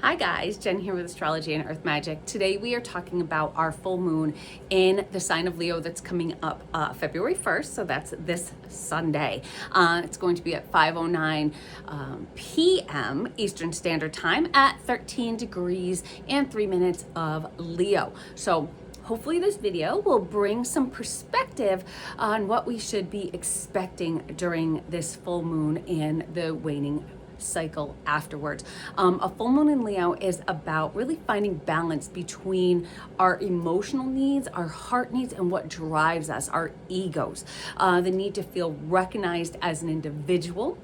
Hi guys, Jen here with Astrology and Earth Magic. Today we are talking about our full moon in the sign of Leo that's coming up February 1st, so that's this Sunday. It's going to be at 5:09 p.m. Eastern Standard Time at 13 degrees and 3 minutes of Leo. So hopefully this video will bring some perspective on what we should be expecting during this full moon and the waning cycle afterwards. A full moon in Leo is about really finding balance between our emotional needs, our heart needs, and what drives us, our egos. The need to feel recognized as an individual,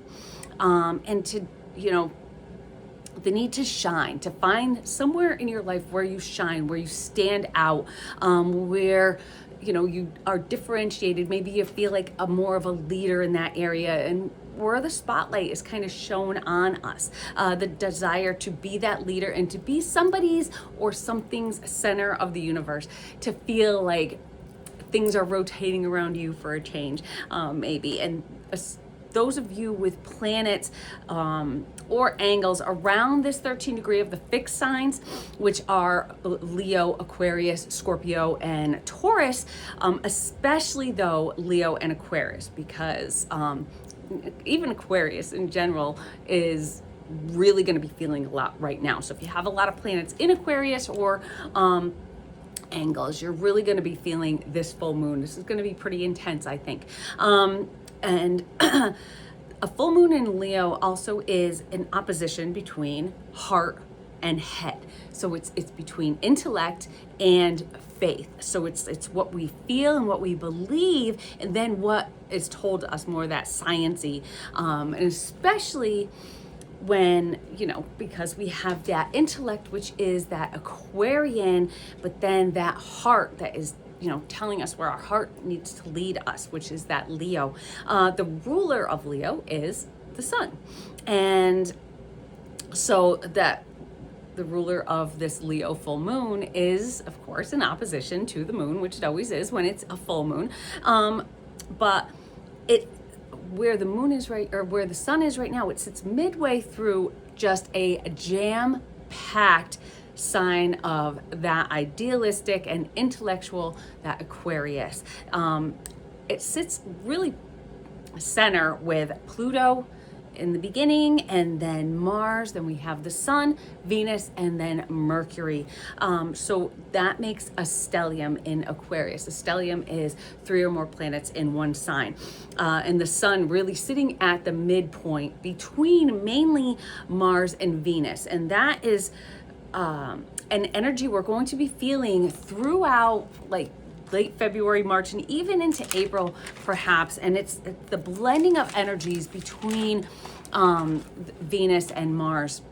and to, the need to shine, to find somewhere in your life where you shine, where you stand out, where you are differentiated. Maybe you feel like a more of a leader in that area, and where the spotlight is kind of shown on us. The desire to be that leader and to be somebody's or something's center of the universe, to feel like things are rotating around you for a change, maybe. And those of you with planets or angles around this 13 degree of the fixed signs, which are Leo, Aquarius, Scorpio, and Taurus, especially though Leo and Aquarius, because even Aquarius in general is really going to be feeling a lot right now. So if you have a lot of planets in Aquarius or angles, you're really going to be feeling this full moon. This is going to be pretty intense, I think. And a full moon in Leo also is an opposition between heart and head. So it's between intellect and faith. So it's what we feel and what we believe, and then what is told to us, more that science-y, and especially when, because we have that intellect, which is that Aquarian, but then that heart that is telling us where our heart needs to lead us, which is that Leo. The ruler of Leo is the sun. And so that the ruler of this Leo full moon is, of course, in opposition to the moon, which it always is when it's a full moon. But where the moon is right, or where the sun is right now, it sits midway through just a jam-packed sign of that idealistic and intellectual, that Aquarius. It sits really center with Pluto in the beginning, and then Mars, then we have the sun, Venus, and then Mercury. So that makes a stellium in Aquarius. A stellium is 3 or more planets in one sign. And the sun really sitting at the midpoint between mainly Mars and Venus. And that is an energy we're going to be feeling throughout like late February, March, and even into April perhaps. And it's the blending of energies between Venus and Mars.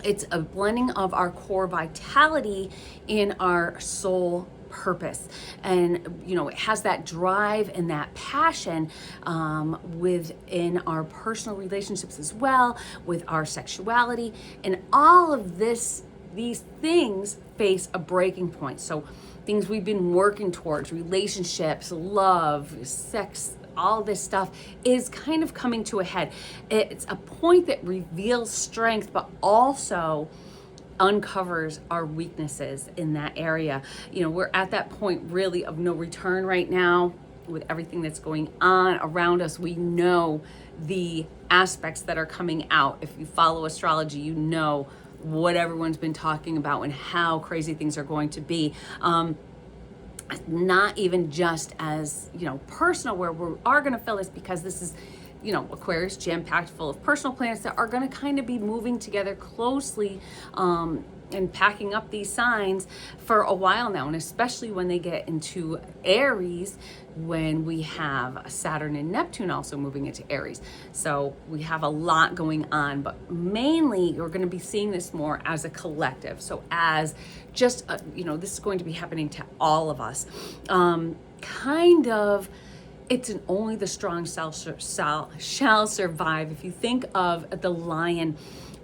It's a blending of our core vitality in our soul purpose, and it has that drive and that passion within our personal relationships as well, with our sexuality, and all of these things face a breaking point. So things we've been working towards, relationships, love, sex, all this stuff is kind of coming to a head. It's a point that reveals strength, but also uncovers our weaknesses in that area. We're at that point really of no return right now with everything that's going on around us. We know the aspects that are coming out. If you follow astrology, you know what everyone's been talking about and how crazy things are going to be. Not even just as, personal, where we are going to feel this, because this is, Aquarius jam-packed full of personal planets that are going to kind of be moving together closely, and packing up these signs for a while now, and especially when they get into Aries, when we have Saturn and Neptune also moving into Aries. So we have a lot going on, but mainly you're going to be seeing this more as a collective. So as just, this is going to be happening to all of us. It's an only the strong shall survive. If you think of the lion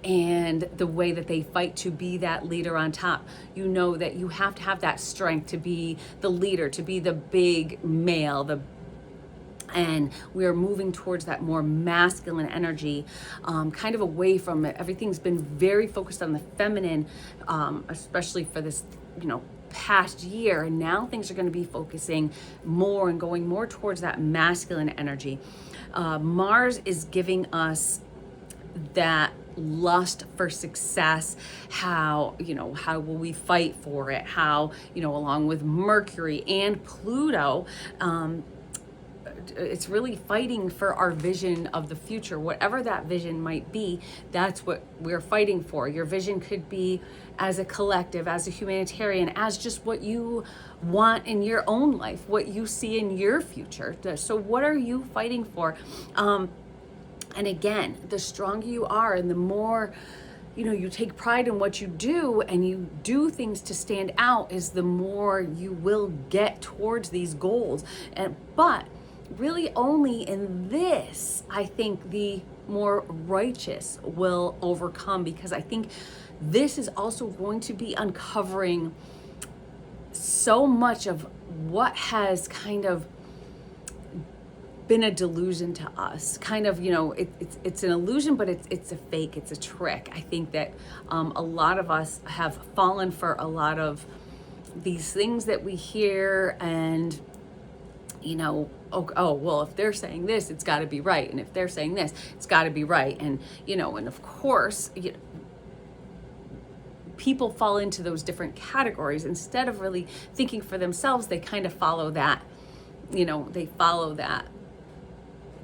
and the way that they fight to be that leader on top, that you have to have that strength to be the leader, to be the big male, the And we are moving towards that more masculine energy, kind of away from it. Everything's been very focused on the feminine, especially for this, past year. And now things are going to be focusing more and going more towards that masculine energy. Mars is giving us that lust for success. How will we fight for it? How, along with Mercury and Pluto, it's really fighting for our vision of the future, whatever that vision might be. That's what we're fighting for. Your vision could be as a collective, as a humanitarian, as just what you want in your own life, what you see in your future. So what are you fighting for? And again, the stronger you are and the more you take pride in what you do and you do things to stand out, is the more you will get towards these goals. But really only in this, I think the more righteous will overcome, because I think this is also going to be uncovering so much of what has kind of been a delusion to us. Kind of, it's an illusion, but it's a fake, it's a trick. I think that a lot of us have fallen for a lot of these things that we hear, and well, if they're saying this, it's got to be right, and if they're saying this, it's got to be right, and and of course, people fall into those different categories instead of really thinking for themselves. They kind of follow that, they follow that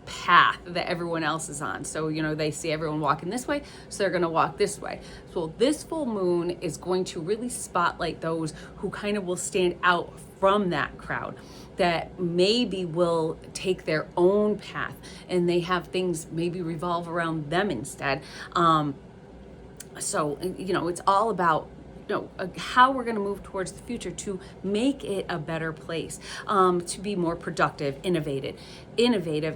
path that everyone else is on. So, they see everyone walking this way, so they're going to walk this way. So this full moon is going to really spotlight those who kind of will stand out from that crowd, that maybe will take their own path and they have things maybe revolve around them instead. So, it's all about how we're going to move towards the future to make it a better place, to be more productive, innovative,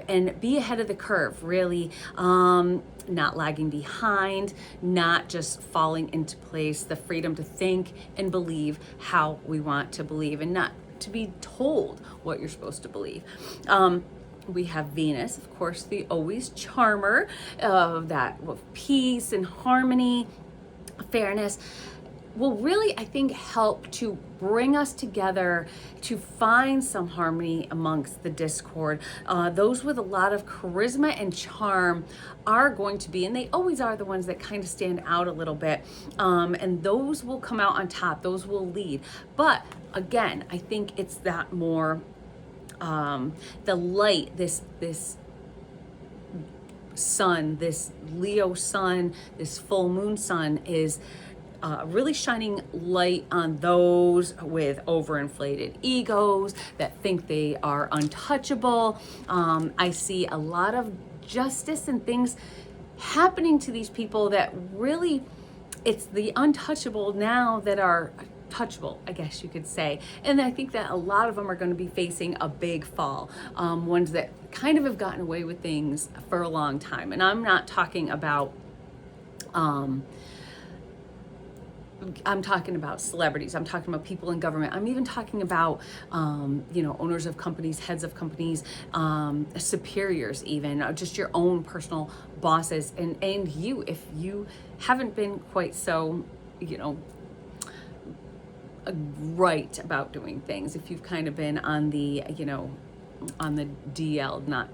and be ahead of the curve, really, not lagging behind, not just falling into place, the freedom to think and believe how we want to believe, and not to be told what you're supposed to believe. We have Venus, of course, the always charmer of that of peace and harmony, fairness, will really, I think, help to bring us together, to find some harmony amongst the discord. Those with a lot of charisma and charm are going to be, and they always are, the ones that kind of stand out a little bit. And those will come out on top, those will lead. But again, I think it's that more, the light, this sun, this Leo sun, this full moon sun is really shining light on those with overinflated egos that think they are untouchable. I see a lot of justice and things happening to these people that really, it's the untouchable now that are touchable, I guess you could say. And I think that a lot of them are going to be facing a big fall, ones that kind of have gotten away with things for a long time. And I'm not talking about I'm talking about celebrities. I'm talking about people in government. I'm even talking about, owners of companies, heads of companies, superiors, even just your own personal bosses. And you, if you haven't been quite so, right about doing things, if you've kind of been on the, on the DL, not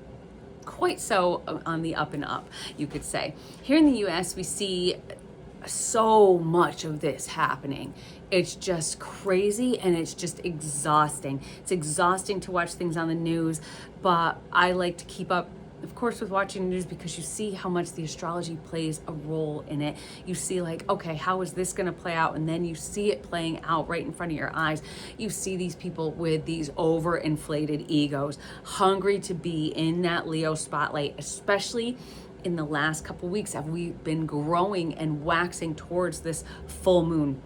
quite so on the up and up, you could say. Here in the US, we see so much of this happening. It's just crazy and it's just exhausting. It's exhausting to watch things on the news, but I like to keep up, of course, with watching the news, because you see how much the astrology plays a role in it. You see, like, okay, how is this going to play out? And then you see it playing out right in front of your eyes. You see these people with these overinflated egos, hungry to be in that Leo spotlight, especially in the last couple weeks. Have we been growing and waxing towards this full moon?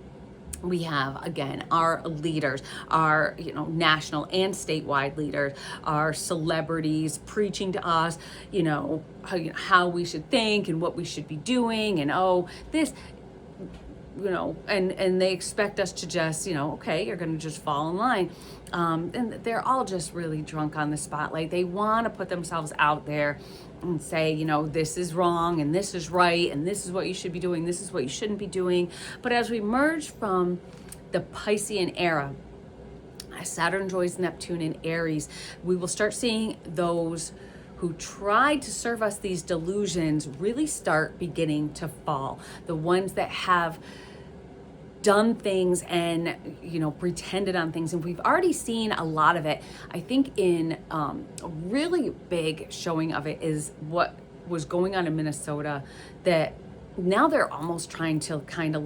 We have, again, our leaders, our national and statewide leaders, our celebrities preaching to us, how we should think and what we should be doing, and and they expect us to just, okay, you're going to just fall in line. And they're all just really drunk on the spotlight. They want to put themselves out there and say, this is wrong and this is right and this is what you should be doing, this is what you shouldn't be doing. But as we merge from the Piscean era, as Saturn joins Neptune in Aries, we will start seeing those who tried to serve us these delusions really start beginning to fall. The ones that have done things and pretended on things, and we've already seen a lot of it. I think in a really big showing of it is what was going on in Minnesota, that now they're almost trying to kind of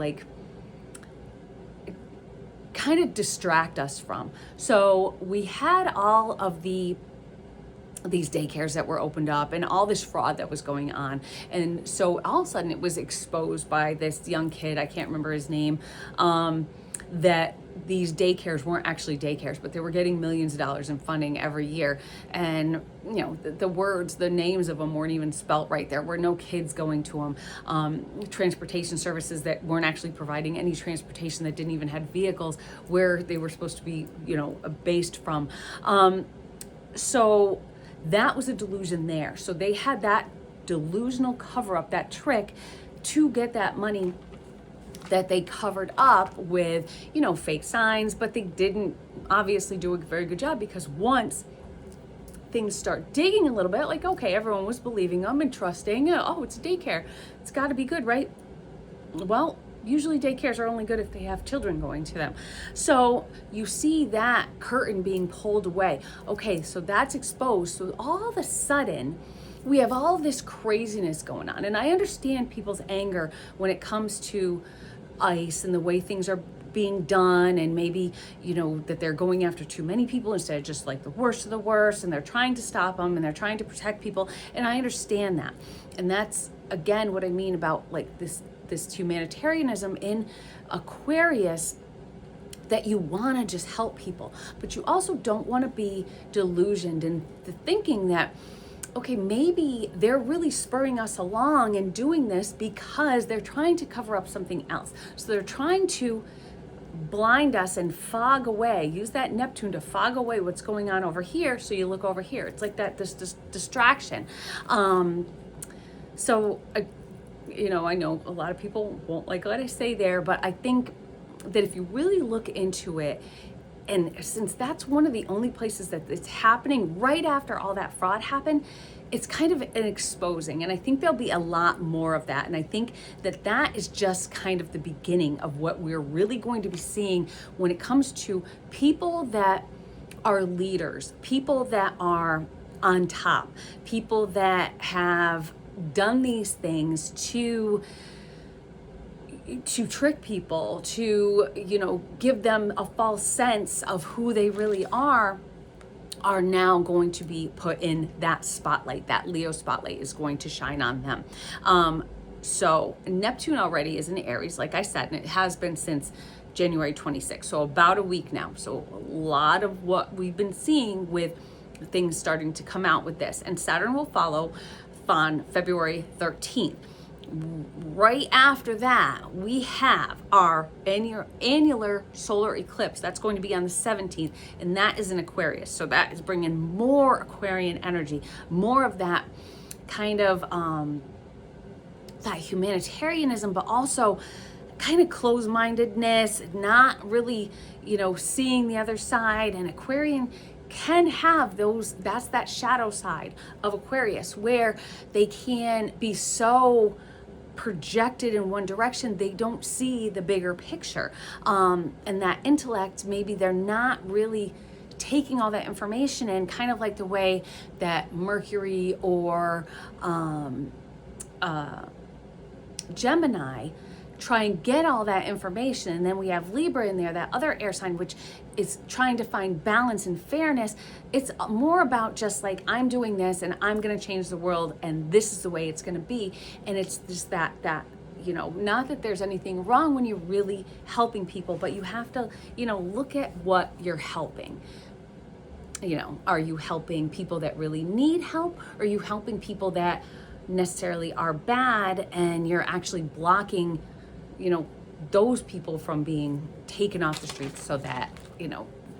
distract us from. So we had all of these daycares that were opened up and all this fraud that was going on. And so all of a sudden it was exposed by this young kid, I can't remember his name, that these daycares weren't actually daycares, but they were getting millions of dollars in funding every year. And, the names of them weren't even spelt right. There were no kids going to them. Transportation services that weren't actually providing any transportation, that didn't even have vehicles where they were supposed to be, based from. So that was a delusion there. So they had that delusional cover up, that trick to get that money that they covered up with, fake signs, but they didn't obviously do a very good job, because once things start digging a little bit, like, okay, everyone was believing them and trusting, oh, it's a daycare, it's got to be good, right? Well, usually daycares are only good if they have children going to them. So you see that curtain being pulled away. Okay, so that's exposed. So all of a sudden, we have all this craziness going on. And I understand people's anger when it comes to ICE and the way things are being done, and maybe, that they're going after too many people instead of just like the worst of the worst, and they're trying to stop them and they're trying to protect people. And I understand that. And that's, again, what I mean about like this humanitarianism in Aquarius, that you want to just help people, but you also don't want to be delusioned into thinking that, okay, maybe they're really spurring us along and doing this because they're trying to cover up something else. So they're trying to blind us and fog away, use that Neptune to fog away what's going on over here, so you look over here. It's like that, this distraction. So I know a lot of people won't like what I say there, but I think that if you really look into it, and since that's one of the only places that it's happening right after all that fraud happened, it's kind of an exposing. And I think there'll be a lot more of that. And I think that that is just kind of the beginning of what we're really going to be seeing when it comes to people that are leaders, people that are on top, people that have done these things to trick people, to give them a false sense of who they really are now going to be put in that spotlight. That Leo spotlight is going to shine on them. So Neptune already is in Aries, like I said, and it has been since January 26th, so about a week now. So a lot of what we've been seeing with things starting to come out with this, and Saturn will follow on February 13th. Right after that, we have our annular solar eclipse. That's going to be on the 17th, and that is in Aquarius. So that is bringing more Aquarian energy, more of that kind of that humanitarianism, but also kind of closed-mindedness, not really, seeing the other side. And Aquarian can have that's that shadow side of Aquarius, where they can be so projected in one direction, they don't see the bigger picture. And that intellect, maybe they're not really taking all that information in, kind of like the way that Mercury or Gemini try and get all that information. And then we have Libra in there, that other air sign, which is trying to find balance and fairness. It's more about just like, I'm doing this and I'm going to change the world and this is the way it's going to be. And it's just that not that there's anything wrong when you're really helping people, but you have to, look at what you're helping. Are you helping people that really need help? Or are you helping people that necessarily are bad and you're actually blocking those people from being taken off the streets so that,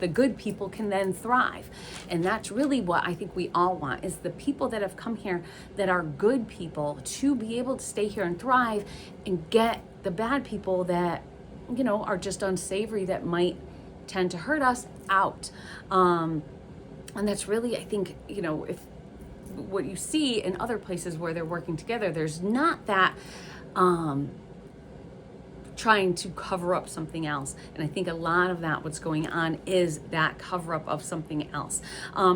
the good people can then thrive. And that's really what I think we all want, is the people that have come here that are good people to be able to stay here and thrive, and get the bad people that, are just unsavory, that might tend to hurt us, out. And that's really, I think, if what you see in other places where they're working together, there's not that trying to cover up something else. And I think a lot of that, what's going on, is that cover up of something else.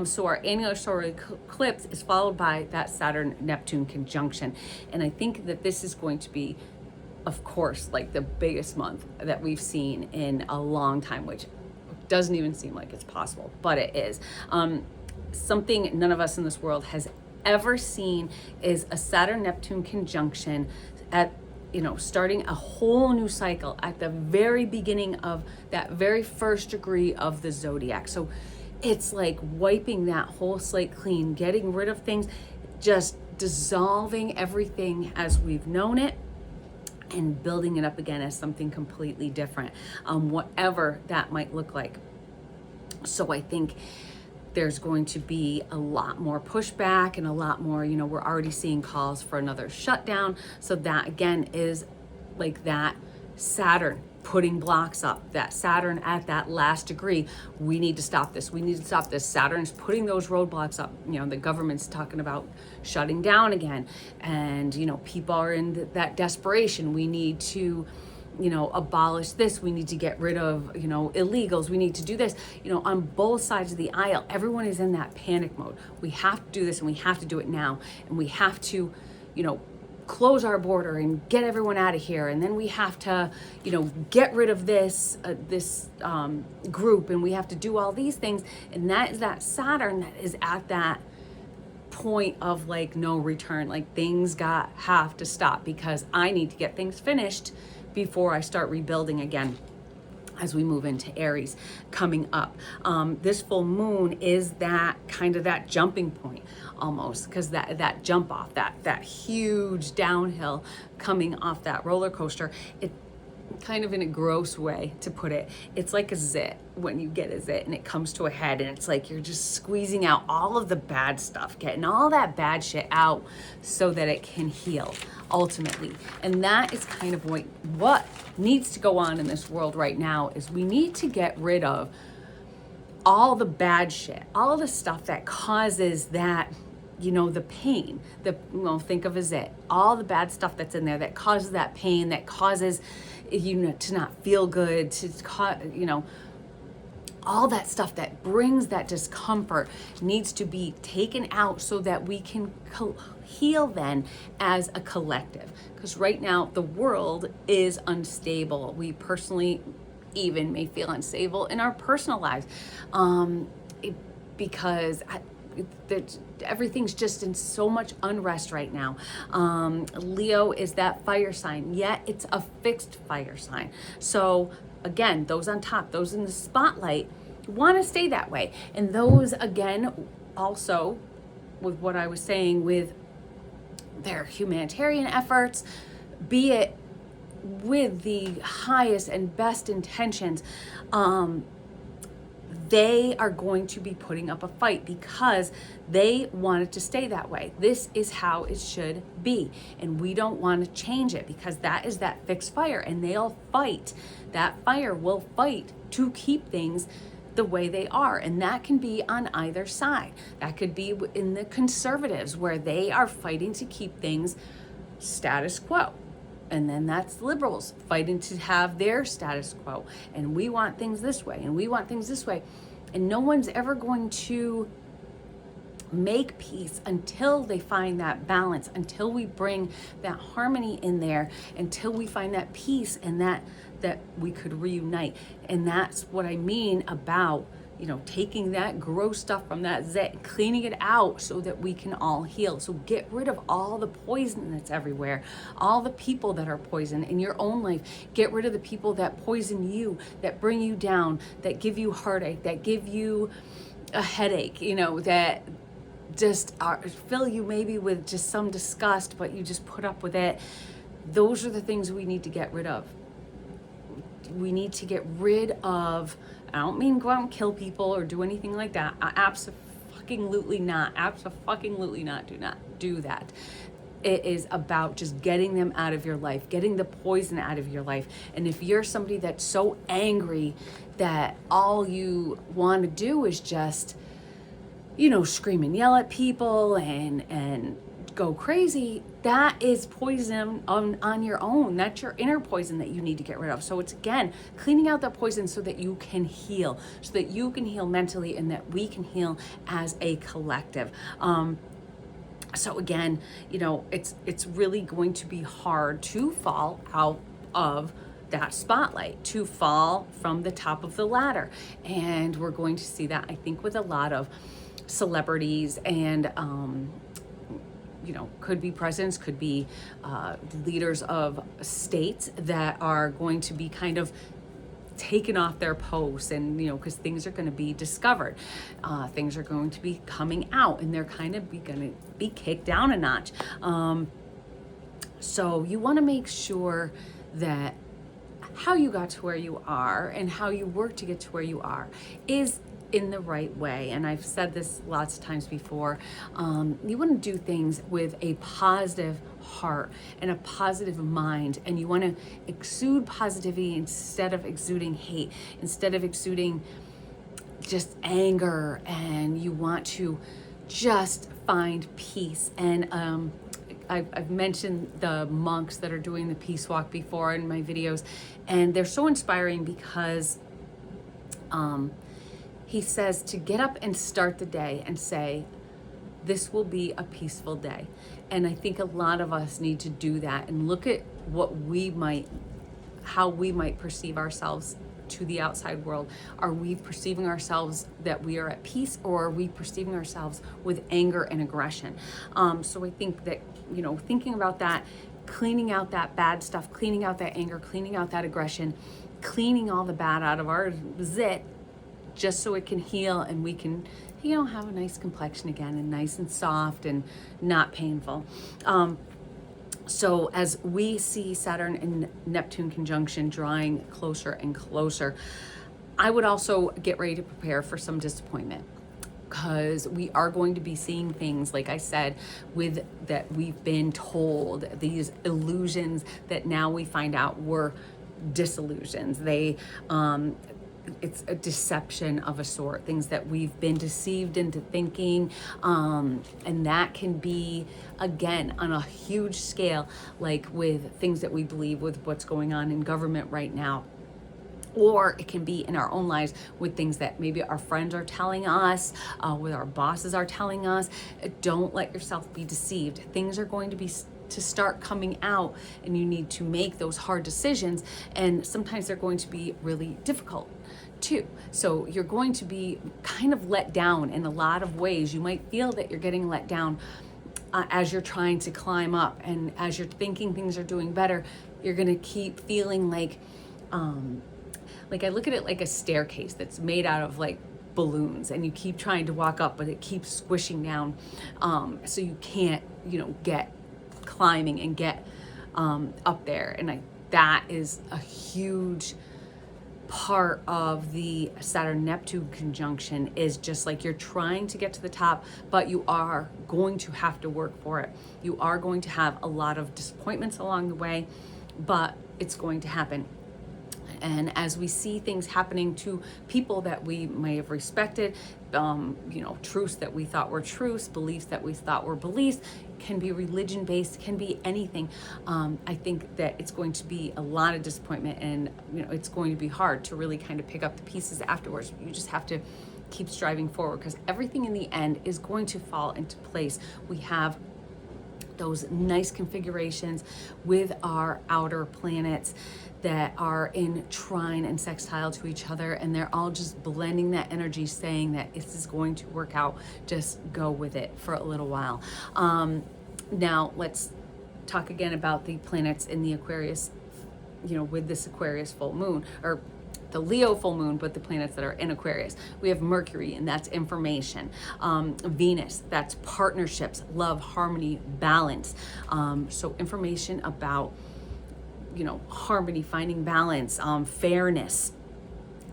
So our annular solar eclipse is followed by that Saturn-Neptune conjunction. And I think that this is going to be, of course, like the biggest month that we've seen in a long time, which doesn't even seem like it's possible, but it is. Something none of us in this world has ever seen is a Saturn-Neptune conjunction at, starting a whole new cycle at the very beginning of that very first degree of the zodiac. So it's like wiping that whole slate clean, getting rid of things, just dissolving everything as we've known it, and building it up again as something completely different, whatever that might look like. So I think there's going to be a lot more pushback and a lot more, we're already seeing calls for another shutdown. So that again is like that Saturn putting blocks up, that Saturn at that last degree. We need to stop this. We need to stop this. Saturn's putting those roadblocks up. The government's talking about shutting down again. And, people are in that desperation. We need to, abolish this. We need to get rid of, illegals. We need to do this. On both sides of the aisle, everyone is in that panic mode. We have to do this, and we have to do it now. And we have to, close our border and get everyone out of here. And then we have to, get rid of this group, and we have to do all these things. And that is that Saturn that is at that point of like no return. Like things have to stop, because I need to get things finished before I start rebuilding again as we move into Aries coming up. This full moon is that kind of that jumping point almost, because that jump off, that huge downhill coming off that roller coaster, it kind of, in a gross way to put it, it's like a zit when you get a zit and it comes to a head, and it's like you're just squeezing out all of the bad stuff, getting all that bad shit out so that it can heal ultimately. And that is kind of what needs to go on in this world right now, is we need to get rid of all the bad shit, all the stuff that causes that, the pain, think of as it, all the bad stuff that's in there that causes that pain, that causes to not feel good, all that stuff that brings that discomfort needs to be taken out so that we can heal then as a collective. Because right now the world is unstable. We personally even may feel unstable in our personal lives, because everything's just in so much unrest right now. Leo is that fire sign, yet it's a fixed fire sign. So again, those on top, those in the spotlight, want to stay that way. And those, again, also with what I was saying with their humanitarian efforts, be it with the highest and best intentions, they are going to be putting up a fight because they want it to stay that way. This is how it should be. And we don't want to change it, because that is that fixed fire, and they'll fight. That fire will fight to keep things the way they are. And that can be on either side. That could be in the conservatives, where they are fighting to keep things status quo. And then that's liberals fighting to have their status quo. And we want things this way, and we want things this way. And no one's ever going to make peace until they find that balance, until we bring that harmony in there, until we find that peace, and that we could reunite. And that's what I mean about, taking that gross stuff from that zit, cleaning it out so that we can all heal. So get rid of all the poison that's everywhere, all the people that are poison in your own life. Get rid of the people that poison you, that bring you down, that give you heartache, that give you a headache, that just fill you maybe with just some disgust, but you just put up with it. Those are the things we need to get rid of. we need to get rid of, I don't mean go out and kill people or do anything like that. Absolutely not. Absolutely not. Do not do that. It is about just getting them out of your life, getting the poison out of your life. And if you're somebody that's so angry that all you want to do is just, scream and yell at people and go crazy, that is poison on your own. That's your inner poison that you need to get rid of. So it's, again, cleaning out that poison so that you can heal, so that you can heal mentally and that we can heal as a collective. So again, it's really going to be hard to fall out of that spotlight, to fall from the top of the ladder. And we're going to see that, I think, with a lot of celebrities and, could be presidents, could be leaders of states that are going to be kind of taken off their posts, and because things are going to be discovered, things are going to be coming out, and they're kind of going to be kicked down a notch. So you want to make sure that how you got to where you are and how you work to get to where you are is in the right way. And I've said this lots of times before. You want to do things with a positive heart and a positive mind, and you want to exude positivity instead of exuding hate, instead of exuding just anger, and you want to just find peace. And I've mentioned the monks that are doing the peace walk before in my videos, and they're so inspiring because he says to get up and start the day and say, this will be a peaceful day. And I think a lot of us need to do that and look at how we might perceive ourselves to the outside world. Are we perceiving ourselves that we are at peace, or are we perceiving ourselves with anger and aggression? So I think that, thinking about that, cleaning out that bad stuff, cleaning out that anger, cleaning out that aggression, cleaning all the bad out of our zit, just so it can heal and we can, have a nice complexion again, and nice and soft and not painful. So as we see Saturn and Neptune conjunction drawing closer and closer, I would also get ready to prepare for some disappointment, because we are going to be seeing things, like I said, with that we've been told, these illusions that now we find out were disillusions. It's a deception of a sort, things that we've been deceived into thinking, and that can be, again, on a huge scale, like with things that we believe with what's going on in government right now. Or it can be in our own lives with things that maybe our friends are telling us, with our bosses are telling us. Don't let yourself be deceived. Things are going to start coming out, and you need to make those hard decisions, and sometimes they're going to be really difficult too. So you're going to be kind of let down in a lot of ways. You might feel that you're getting let down as you're trying to climb up, and as you're thinking things are doing better, you're going to keep feeling like I look at it like a staircase that's made out of like balloons, and you keep trying to walk up, but it keeps squishing down, so you can't get climbing and get up there. And that is a huge part of the Saturn-Neptune conjunction, is just like you're trying to get to the top, but you are going to have to work for it. You are going to have a lot of disappointments along the way, but it's going to happen. And as we see things happening to people that we may have respected, truths that we thought were truths, beliefs that we thought were beliefs, can be religion-based, can be anything. I think that it's going to be a lot of disappointment, and it's going to be hard to really kind of pick up the pieces afterwards. You just have to keep striving forward, because everything in the end is going to fall into place. We have those nice configurations with our outer planets that are in trine and sextile to each other, and they're all just blending that energy, saying that this is going to work out. Just go with it for a little while. Now let's talk again about the planets in the Aquarius, with this Aquarius full moon, or the Leo full moon, but the planets that are in Aquarius. We have Mercury, and that's information. Venus, that's partnerships, love, harmony, balance. So information about harmony, finding balance, fairness.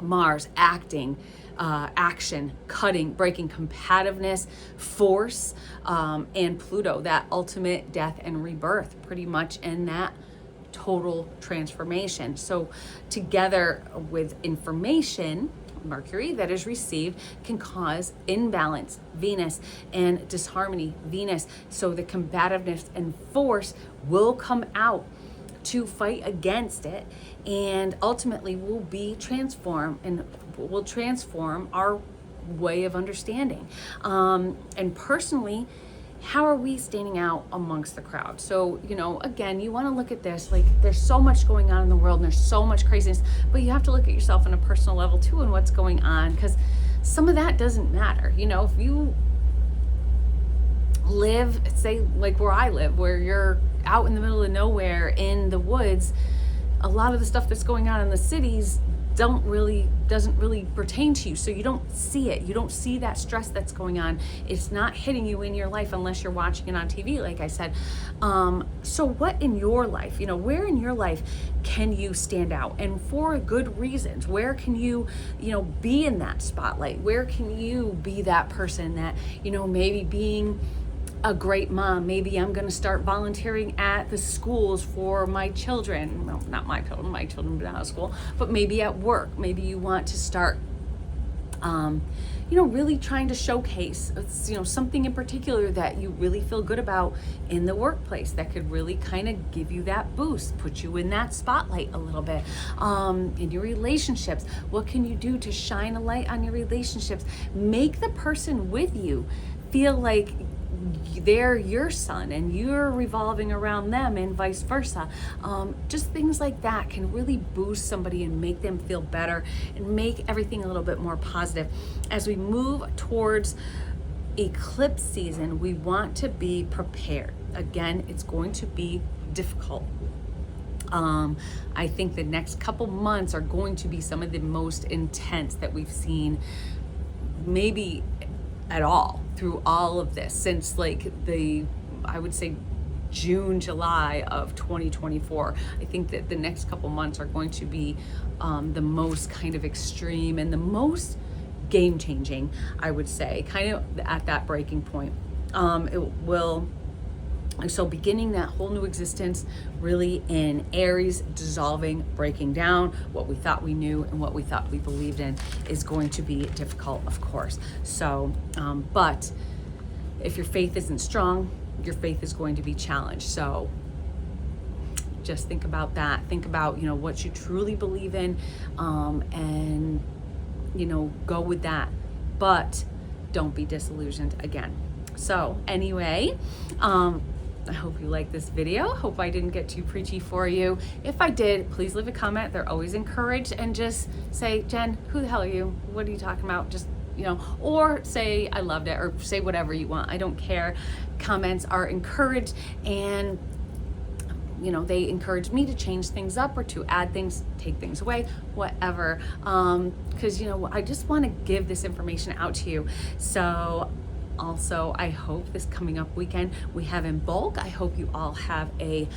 Mars acting, action, cutting, breaking, combativeness, force, and Pluto, that ultimate death and rebirth, pretty much in that total transformation. So together with information, Mercury, that is received can cause imbalance, Venus, and disharmony, Venus. So the combativeness and force will come out to fight against it, and ultimately will be transformed and will transform our way of understanding. And personally, how are we standing out amongst the crowd? So, again, you want to look at this, like there's so much going on in the world and there's so much craziness, but you have to look at yourself on a personal level too and what's going on, because some of that doesn't matter. If you live, say like where I live, where you're out in the middle of nowhere in the woods, a lot of the stuff that's going on in the cities doesn't really pertain to you, so you don't see it. You don't see that stress that's going on. It's not hitting you in your life unless you're watching it on TV, like I said. So what in your life, where in your life can you stand out, and for good reasons? Where can you be in that spotlight? Where can you be that person that maybe being a great mom, maybe I'm going to start volunteering at the schools for my children. Well, not my children have been out of school, but maybe at work. Maybe you want to start, really trying to showcase, something in particular that you really feel good about in the workplace that could really kind of give you that boost, put you in that spotlight a little bit. In your relationships, what can you do to shine a light on your relationships? Make the person with you feel like they're your son and you're revolving around them, and vice versa. Just things like that can really boost somebody and make them feel better and make everything a little bit more positive. As we move towards eclipse season, we want to be prepared. Again, it's going to be difficult. I think the next couple months are going to be some of the most intense that we've seen maybe at all through all of this since I would say June, July of 2024. I think that the next couple months are going to be the most kind of extreme and the most game changing, I would say, kind of at that breaking point. So beginning that whole new existence really in Aries, dissolving, breaking down what we thought we knew and what we thought we believed in is going to be difficult, of course. So, but if your faith isn't strong, your faith is going to be challenged. So just think about that. Think about, what you truly believe in, and, go with that. But don't be disillusioned again. So anyway, I hope you like this video. Hope I didn't get too preachy for you. If I did, please leave a comment. They're always encouraged, and just say, Jen, who the hell are you? What are you talking about? Just, or say I loved it, or say whatever you want. I don't care. Comments are encouraged, and they encourage me to change things up or to add things, take things away, whatever. Because, I just want to give this information out to you. So also, I hope this coming up weekend we have Imbolc. I hope you all have a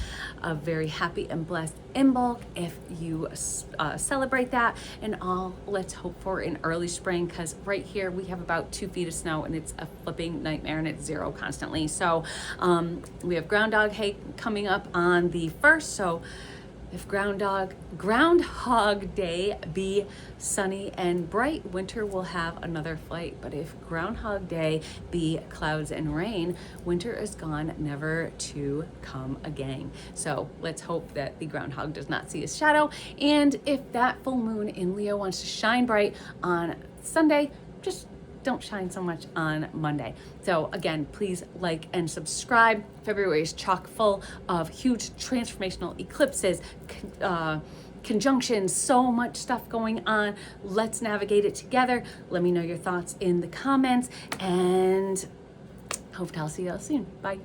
very happy and blessed Imbolc if you celebrate that. And let's hope for an early spring, because right here we have about 2 feet of snow and it's a flipping nightmare and it's zero constantly. So we have Groundhog Day coming up on the 1st. So if Groundhog Day be sunny and bright, winter will have another flight. But if Groundhog Day be clouds and rain, winter is gone, never to come again. So let's hope that the groundhog does not see his shadow. And if that full moon in Leo wants to shine bright on Sunday, just don't shine so much on Monday. So again, please like and subscribe. February is chock full of huge transformational eclipses, conjunctions, so much stuff going on. Let's navigate it together. Let me know your thoughts in the comments, and hope to see you all soon. Bye.